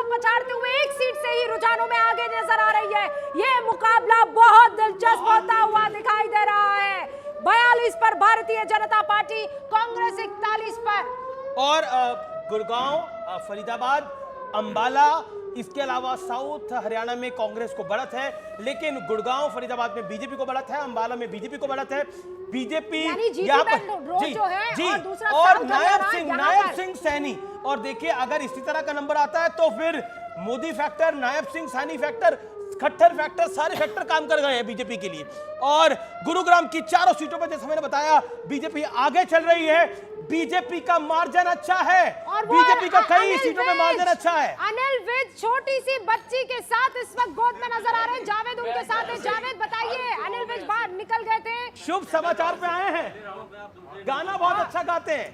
को पछाड़ते हुए एक सीट से ही रुझानों में आगे नजर आ रही है। ये मुकाबला बहुत दिलचस्प होता हुआ दिखाई दे रहा है। 42 पर भारतीय जनता पार्टी, कांग्रेस 41 पर। और गुड़गांव, फरीदाबाद, अंबाला, इसके अलावा साउथ हरियाणा में कांग्रेस को बढ़त है, लेकिन गुड़गांव फरीदाबाद में बीजेपी को बढ़त है, अंबाला में बीजेपी को बढ़त है। बीजेपी यहाँ पर जी और नायब सिंह सैनी। और देखिए अगर इसी तरह का नंबर आता है तो फिर Modi factor, Nayab Singh Saini factor, Khattar factor, सारे फैक्टर काम कर गए हैं बीजेपी के लिए। और गुरुग्राम की चारों सीटों पर जैसे मैंने बताया बीजेपी आगे चल रही है। बीजेपी का मार्जिन अच्छा है, बीजेपी का कई सीटों में मार्जिन अच्छा है। अनिल विज छोटी सी बच्ची के साथ इस वक्त गोद में नजर आ रहे हैं। जावेद उनके साथ है। जावेद बताइए, अनिल विज बाहर निकल गए थे, शुभ समाचार पे आए हैं, गाना बहुत अच्छा गाते हैं।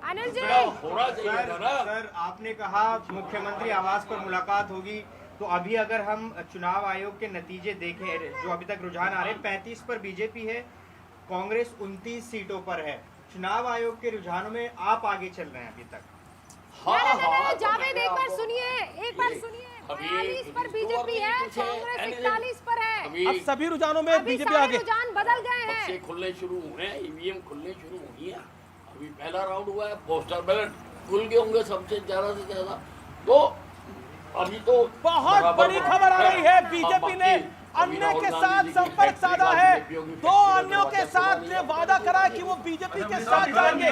अनिल जी सर आपने कहा मुख्यमंत्री आवास पर मुलाकात होगी, तो अभी अगर हम चुनाव आयोग के नतीजे देखें जो अभी तक रुझान आ रहे हैं, 35 पर बीजेपी है, कांग्रेस 29 सीटों पर है। चुनाव आयोग के रुझानों में आप आगे चल रहे हैं अभी तक। जावेद एक बार सुनिए, 42 पर बीजेपी है, कांग्रेस 41 पर है। अब सभी रुझानों में बीजेपी आगे, रुझान बदल गए हैं। बक्से खुलने शुरू हुए हैं, ईवीएम खुलने शुरू हुई है। अभी पहला राउंड हुआ है, पोस्टल बैलेट खुल गए होंगे सबसे ज्यादा से ज्यादा। तो अभी तो बहुत बड़ी खबर आ रही है, बीजेपी ने अन्य के साथ संपर्क साधा है। 2 अन्यों के साथ ने वादा करा है कि वो बीजेपी के साथ जाएंगे।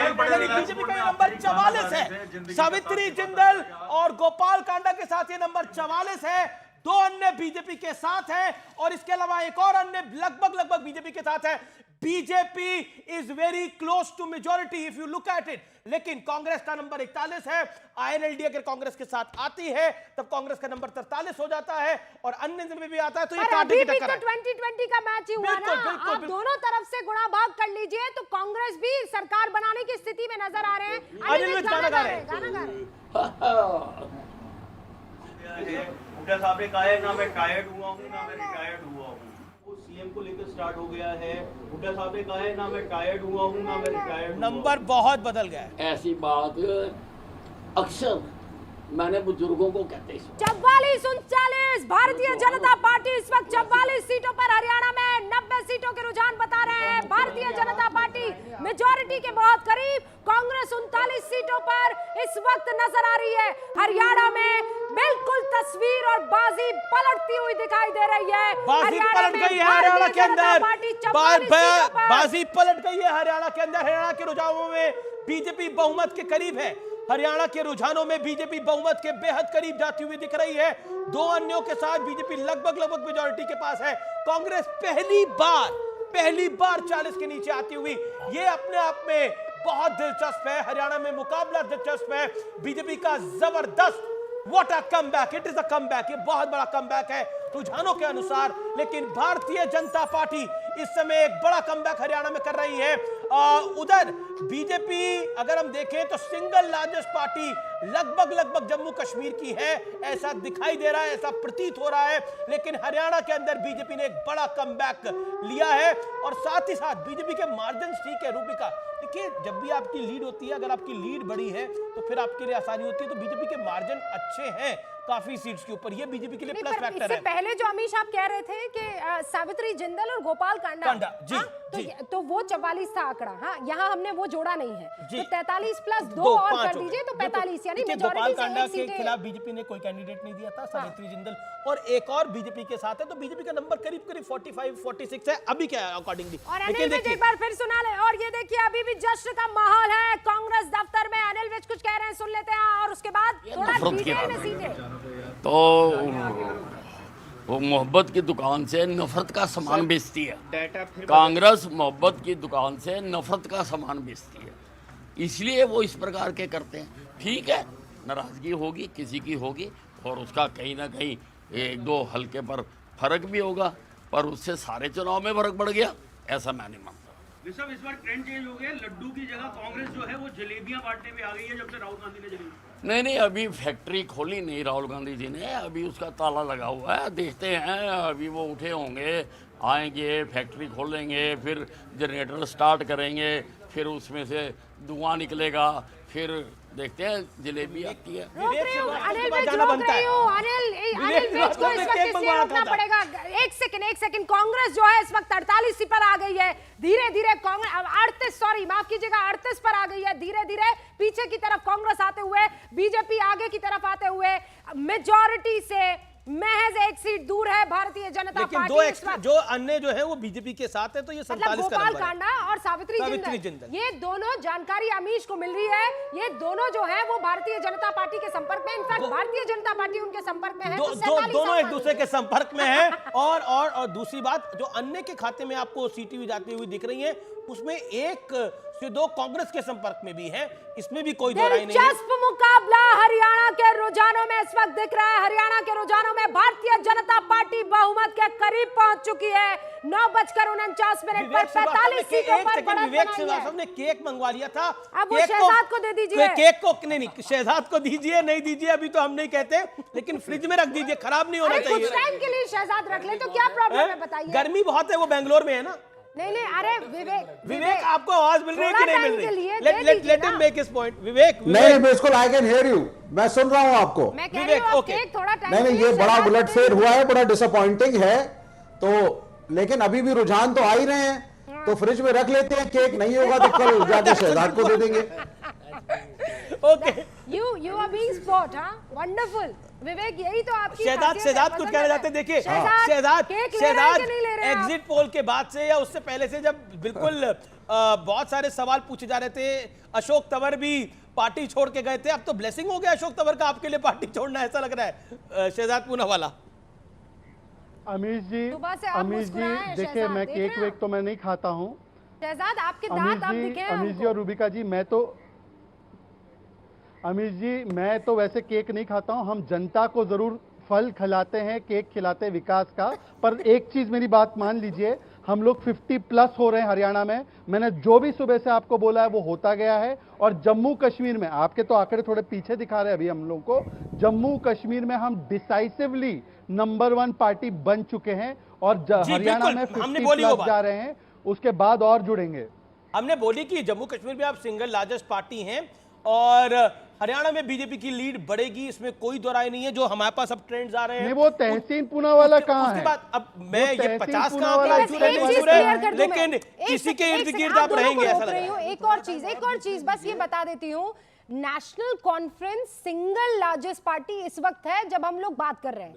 बीजेपी का ये नंबर 44 है। सावित्री जिंदल और गोपाल कांडा के साथ ये नंबर 44 है। 2 अन्य बीजेपी के साथ हैं और इसके अलावा एक और अन्य लगभग बीजेपी के साथ है। BJP is very close to majority if you look at it. लेकिन कांग्रेस का नंबर 41 है। आईएनएलडी अगर कांग्रेस के साथ आती है तब कांग्रेस का नंबर 43 हो जाता है और अन्य में भी आता है, तो ये कांटे की टक्कर है। 2020 का मैच ही हुआ ना, आप दोनों तरफ से गुणा भाग कर लीजिए तो कांग्रेस भी सरकार बनाने की स्थिति में नजर आ रहे हैं। अनिल विज गाना गा रहे हैं। हुड्डा साहब ने कहा है ना मैं टायर्ड हुआ हूँ ना मैं रिटायर्ड हुआ हूँ। सीएम को लेकर स्टार्ट हो गया है। हुड्डा साहब ने कहा है ना मैं टायर्ड हुआ हूँ ना मैं रिटायर्ड। नंबर बहुत बदल गया है। ऐसी बात अक्सर मैंने बुजुर्गों को कहते हैं। 44-39 भारतीय जनता पार्टी इस वक्त 44 सीटों पर, हरियाणा में 90 सीटों के रुझान बता रहे हैं। भारतीय जनता पार्टी मेजॉरिटी के बहुत करीब, कांग्रेस 39 सीटों पर इस वक्त नजर आ रही है। हरियाणा में बिल्कुल तस्वीर और बाजी पलटती हुई दिखाई दे रही है। बाजी पलट गई है हरियाणा के अंदर, बाजी पलट गई है हरियाणा के अंदर। हरियाणा के रुझानों में बीजेपी बहुमत के करीब है। हरियाणा के रुझानों में बीजेपी बहुमत के बेहद करीब जाती हुई दिख रही है। 2 अन्यों के साथ बीजेपी लगभग मेजॉरिटी के पास है। कांग्रेस पहली बार 40 के नीचे आती हुई, ये अपने आप में बहुत दिलचस्प है। हरियाणा में मुकाबला दिलचस्प है। बीजेपी का जबरदस्त what a comeback, it is a comeback, ये बहुत बड़ा कमबैक है रुझानों के अनुसार। लेकिन भारतीय जनता पार्टी इस समय एक बड़ा कमबैक हरियाणा में कर रही है। उधर बीजेपी अगर हम देखें तो सिंगल लार्जेस्ट पार्टी लगभग जम्मू कश्मीर की है, ऐसा दिखाई दे रहा है, ऐसा प्रतीत हो रहा है। लेकिन हरियाणा के अंदर बीजेपी ने एक बड़ा कमबैक लिया है और साथ ही साथ बीजेपी के मार्जिन ठीक है। रूपिका देखिए, जब भी आपकी लीड होती है, अगर आपकी लीड बड़ी है तो फिर आपके लिए आसानी होती है। तो बीजेपी के मार्जिन अच्छे हैं काफी सीट्स के ऊपर, ये बीजेपी के लिए प्लस फैक्टर है। पहले जो अमीश आप कह रहे थे कि सावित्री जिंदल और गोपाल कांडा जी, तो वो 44 था आंकड़ा। हाँ, यहाँ हमने वो जोड़ा नहीं है, तो 43 प्लस 2 और कर दीजिए तो 45, यानी गोपाल कांडा के खिलाफ बीजेपी ने कोई कैंडिडेट नहीं दिया था। सावित्री जिंदल और एक और बीजेपी के साथ है, तो बीजेपी का नंबर करीब 45-46 है अभी क्या अकॉर्डिंगली। एक बार फिर सुना ले। और ये देखिए अभी भी जश्न का माहौल है कांग्रेस दफ्तर में। अनिल विज कुछ कह रहे हैं, सुन लेते हैं और उसके बाद थोड़ा डिटेल में सीधे। तो वो मोहब्बत की दुकान से नफरत का सामान बेचती है। कांग्रेस मोहब्बत की दुकान से नफरत का सामान बेचती है, इसलिए वो इस प्रकार के करते हैं। ठीक है, नाराजगी होगी, किसी की होगी और उसका कहीं ना कहीं 1-2 हल्के पर फर्क भी होगा, पर उससे सारे चुनाव में फर्क पड़ गया, ऐसा मैं नहीं मानता। इस बार ट्रेंड चेंज हो गया, लड्डू की जगह कांग्रेस जो है वो जलेबियां बांटने में आ गई है जब से राहुल गांधी ने जलेबी। नहीं, अभी फैक्ट्री खोली नहीं राहुल गांधी जी ने, अभी उसका ताला लगा हुआ है। देखते हैं, अभी वो उठे होंगे, आएंगे, फैक्ट्री खोलेंगे, फिर जनरेटर स्टार्ट करेंगे, फिर उसमें से धुआं निकलेगा, फिर देखते हैं जलेबी आती है। रोक रही हूँ, अनिल बाद विज जाना रोक बनता रही है। हूँ, अनिल विज को इस वक्त इसलिए रोकना पड़ेगा। एक सेकंड, कांग्रेस जो है इस वक्त 48 पर आ गई है। धीरे धीरे कांग्रेस 38 पर आ गई है। धीरे धीरे पीछे की तरफ कांग्रेस आते हुए, बीजेपी आगे की तरफ आते हुए मेजॉरिटी से महज 1 सीट दूर है भारतीय जनता लेकिन पार्टी। दो एक्स्ट्रा जो अन्य जो है वो बीजेपी के साथ है, तो ये 47 का गोपाल नंबर है। कांडा और सावित्री जिंदल, ये दोनों जानकारी अमीश को मिल रही है। ये दोनों जो है वो भारतीय जनता पार्टी के संपर्क में, इनफैक्ट भारतीय जनता पार्टी उनके संपर्क में है। दोनों एक दूसरे के संपर्क में है। और दूसरी बात, जो अन्य के खाते में आपको सीटें भी जाती हुई दिख रही है, उसमें 1 से 2 कांग्रेस के संपर्क में भी है। इसमें भी कोई दो राय नहीं है। दिलचस्प मुकाबला हरियाणा के रुझानों में इस वक्त दिख रहा है। हरियाणा के रुझानों में भारतीय जनता पार्टी बहुमत के करीब पहुंच चुकी है। 9:49 पर 45 सीटों पर बढ़त विवेक बनाई श्रीवास्तव है। ने केक मंगवा लिया था। अब वो शहजाद को दे दीजिए। केक को नहीं, शहजाद को दीजिए, नहीं दीजिए अभी तो हम नहीं कहते, लेकिन फ्रिज में रख दीजिए, खराब नहीं होना अरे कुछ चाहिए। टाइम के लिए शहजाद रख ले तो क्या प्रॉब्लम है बताइए। गर्मी बहुत है, वो बेंगलोर में है ना। नहीं, अरे विवेक आपको आवाज मिल रही है कि नहीं मिल रही? Let him make his point. Vivek नहीं, बिल्कुल आई कैन हियर यू, मैं सुन रहा हूं आपको। मैं कह रही हूं केक थोड़ा टाइम नहीं, ये बड़ा उलटफेर हुआ है, बड़ा डिसअपॉइंटिंग है। तो लेकिन अभी भी रुझान तो आ ही रहे हैं, तो फ्रिज में रख लेते हैं। केक नहीं होगा तो कल जाके शहजाद को दे देंगे। Okay, you are being spot, हां, वंडरफुल। विवेक, यही तो आपकी शहजाद कुछ कहना चाहते हैं। देखिए शहजाद एग्जिट पोल के बाद से या उससे पहले से, जब बिल्कुल बहुत सारे सवाल पूछे जा रहे थे, अशोक तंवर भी पार्टी छोड़ के गए थे। अब तो ब्लेसिंग हो गया अशोक तंवर का आपके लिए पार्टी छोड़ना, ऐसा लग रहा है। शहजाद पूनावाला। अमीश जी, देखिए मैं केक वेक तो मैं नहीं खाता हूँ। शहजाद, आपके दांत अब दिखे हैं अमीश जी और रूबिका जी, अमीश जी मैं तो वैसे केक नहीं खाता हूं। हम जनता को जरूर फल खिलाते हैं, केक खिलाते हैं विकास का। पर एक चीज मेरी बात मान लीजिए, हम लोग 50+ हो रहे हैं हरियाणा में। मैंने जो भी सुबह से आपको बोला है वो होता गया है। और जम्मू कश्मीर में आपके तो आंकड़े थोड़े पीछे दिखा रहे हैं अभी हम लोग को। जम्मू कश्मीर में हम डिसाइसिवली नंबर 1 पार्टी बन चुके हैं और हरियाणा में 50+ जा रहे हैं। उसके बाद और जुड़ेंगे। हमने बोली कि जम्मू कश्मीर में आप सिंगल लार्जेस्ट पार्टी हैं और हरियाणा में बीजेपी की लीड बढ़ेगी, इसमें कोई दो राय नहीं है। जो हमारे पास अब ट्रेंड्स आ रहे हैं, नहीं, वो तहसीन पूनावाला कहाँ है? उसके बाद अब मैं ये 50 का आंकड़ा, लेकिन किसी के इर्द गिर्द आप रहेंगे ऐसा लग रहा है। एक और चीज बस ये बता देती हूँ। National conference single largest party इस वक्त है जब हम लोग बात कर रहे हैं।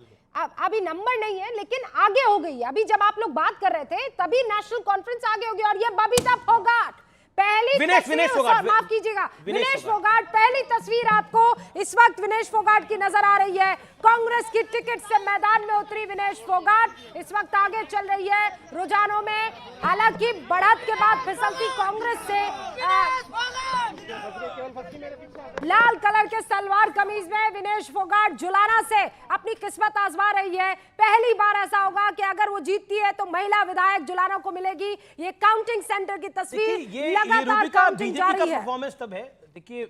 अभी नंबर नहीं है लेकिन आगे हो गई है। अभी जब आप लोग बात कर रहे थे तभी नेशनल कॉन्फ्रेंस आगे हो गई। और ये बबीता फोगाट पहली विनेश फोगाट, माफ कीजिएगा, विनेश फोगाट पहली तस्वीर आपको इस वक्त विनेश फोगाट की नजर आ रही है। कांग्रेस की टिकट से मैदान में उतरी विनेश फोगाट इस वक्त आगे चल रही है रुझानों में। हालांकि बढ़त के बाद फिसलती कांग्रेस से लाल कलर के सलवार कमीज में विनेश फोगाट जुलाना से अपनी किस्मत आजमा रही है। पहली बार ऐसा होगा कि अगर वो जीतती है तो महिला विधायक जुलाना को मिलेगी। ये काउंटिंग सेंटर की तस्वीर लगातार काउंटिंग जारी है। परफॉर्मेंस तब है, देखिए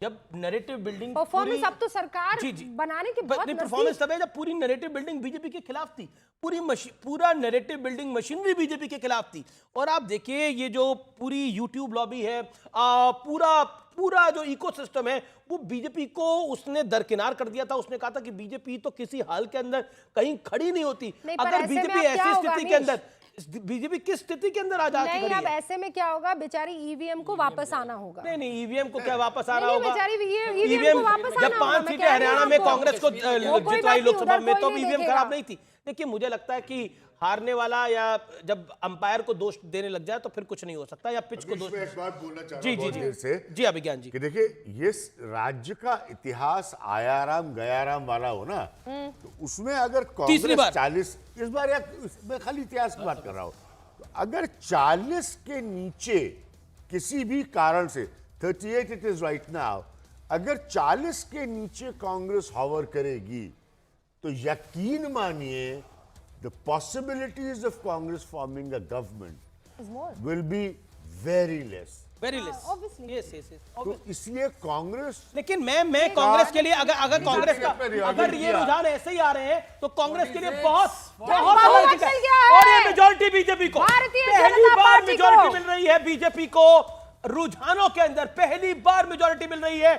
जब नैरेटिव बिल्डिंग परफॉर्मेंस अब तो सरकार बनाने की बहुत परफॉर्मेंस तब है जब पूरी नैरेटिव बिल्डिंग बीजेपी के खिलाफ थी। पूरा नैरेटिव बिल्डिंग मशीनरी बीजेपी के खिलाफ थी। और आप देखिए ये जो पूरी यूट्यूब लॉबी है, पूरा जो इकोसिस्टम है, वो बीजेपी को उसने दरकिनार कर दिया था। उसने कहा था कि बीजेपी तो किसी हाल के अंदर कहीं खड़ी नहीं होती। अगर बीजेपी ऐसी स्थिति के अंदर, बीजेपी किस स्थिति के अंदर आ जाती है? अब ऐसे में क्या होगा, बेचारी ईवीएम को वापस आना होगा। नहीं, ईवीएम को क्या वापस आना होगा? ईवीएम जब 5 सीटें हरियाणा में कांग्रेस को जितवाई लोकसभा में, तो ईवीएम खराब नहीं थी। देखिए मुझे लगता है कि हारने वाला या जब अंपायर को दोष देने लग जाए तो फिर कुछ नहीं हो सकता, या पिच को दोष। एक बात बोलना चाह जी अभिज्ञान जी, कि देखिए ये राज्य का इतिहास आयाराम गयाराम वाला हो ना, तो उसमें अगर कांग्रेस 40 इस बार, या मैं खाली इतिहास की बात कर रहा हूं, तो अगर 40 के नीचे किसी भी कारण से 38 इट इज राइट नाउ, अगर 40 के नीचे कांग्रेस हॉवर करेगी तो यकीन मानिए the possibilities of Congress forming a government will be very less. Obviously. Yes. तो इसलिए कांग्रेस, लेकिन मैं कांग्रेस के लिए अगर कांग्रेस का अगर ये रुझान ऐसे ही आ रहे हैं तो कांग्रेस के लिए बहुत और ये मेजॉरिटी बीजेपी को, पहली बार मेजॉरिटी मिल रही है बीजेपी को रुझानों के अंदर पहली बार मेजॉरिटी मिल रही है